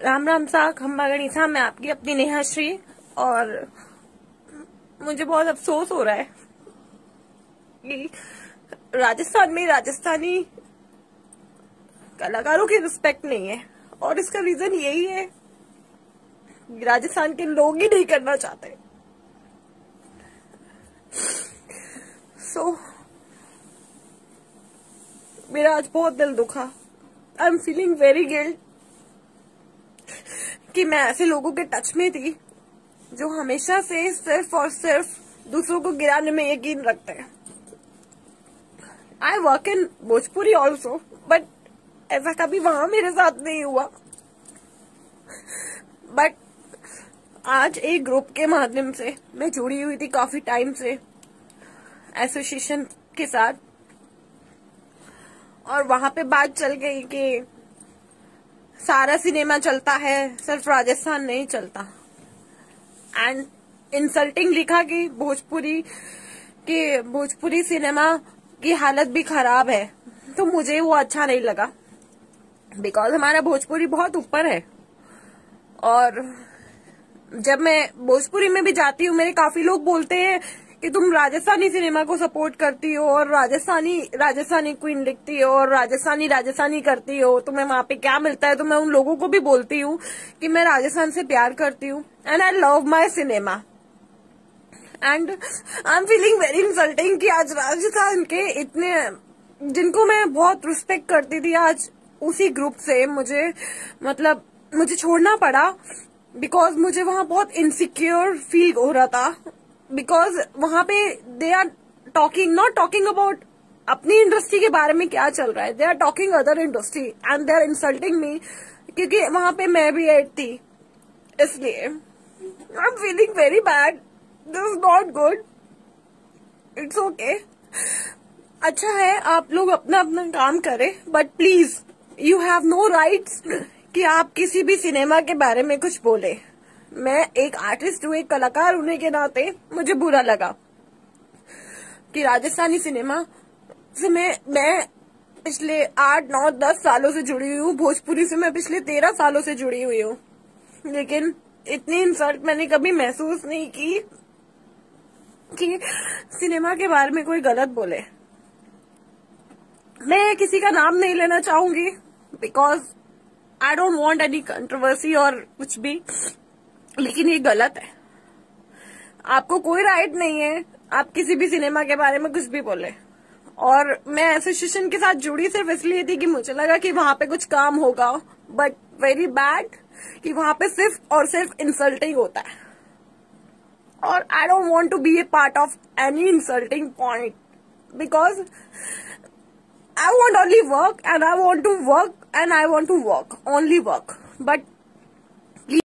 राम राम सा खम्बा गणिसा, मैं आपकी अपनी नेहाश्री। और मुझे बहुत अफसोस हो रहा है कि राजस्थान में राजस्थानी कलाकारों की रिस्पेक्ट नहीं है, और इसका रीजन यही है कि राजस्थान के लोग ही नहीं करना चाहते। मेरा आज बहुत दिल दुखा। आई एम फीलिंग वेरी गिल्ट कि मैं ऐसे लोगों के टच में थी जो हमेशा से सिर्फ और सिर्फ दूसरों को गिराने में यकीन रखते हैं। I work in Bhojpuri also, but ऐसा कभी वहां मेरे साथ नहीं हुआ। बट आज एक ग्रुप के माध्यम से मैं जुड़ी हुई थी काफी टाइम से एसोसिएशन के साथ, और वहां पे बात चल गई कि सारा सिनेमा चलता है, सिर्फ राजस्थान नहीं चलता। एंड इंसल्टिंग लिखा कि भोजपुरी सिनेमा की हालत भी खराब है। तो मुझे वो अच्छा नहीं लगा, बिकॉज हमारा भोजपुरी बहुत ऊपर है। और जब मैं भोजपुरी में भी जाती हूँ, मेरे काफी लोग बोलते हैं कि तुम राजस्थानी सिनेमा को सपोर्ट करती हो और राजस्थानी क्वीन लिखती हो और राजस्थानी करती हो, तुम्हें वहां पे क्या मिलता है। तो मैं उन लोगों को भी बोलती हूँ कि मैं राजस्थान से प्यार करती हूँ and I love my cinema. And I am feeling very insulting कि आज राजस्थान के इतने जिनको मैं बहुत रिस्पेक्ट करती थी, आज उसी ग्रुप से मुझे छोड़ना पड़ा। बिकॉज मुझे वहां बहुत इनसिक्योर फील हो रहा था, बिकॉज वहां पे they are not talking about अपनी इंडस्ट्री के बारे में क्या चल रहा है, they are talking other industry and they are insulting me, क्योंकि वहां पे मैं भी एड थी। इसलिए I am feeling very bad, this is not good, it's okay. अच्छा है आप लोग अपना अपना काम करें, but please you have no rights कि आप किसी भी सिनेमा के बारे में कुछ बोले। मैं एक आर्टिस्ट हूँ, एक कलाकार होने के नाते मुझे बुरा लगा कि राजस्थानी सिनेमा से मैं पिछले 8, 9, 10 सालों से जुड़ी हुई हूँ। भोजपुरी से मैं पिछले 13 सालों से जुड़ी हुई हूँ, लेकिन इतनी इंसल्ट मैंने कभी महसूस नहीं की कि सिनेमा के बारे में कोई गलत बोले। मैं किसी का नाम नहीं लेना चाहूंगी, because I don't want any controversy और कुछ भी, लेकिन ये गलत है। आपको कोई राइट नहीं है आप किसी भी सिनेमा के बारे में कुछ भी बोले। और मैं एसोसिएशन के साथ जुड़ी सिर्फ इसलिए थी कि मुझे लगा कि वहां पे कुछ काम होगा, बट वेरी बैड कि वहां पे सिर्फ और सिर्फ इंसल्टिंग होता है। और I don't want to be a part of any insulting point, because I want only work and I want to work and I want to work, only work. But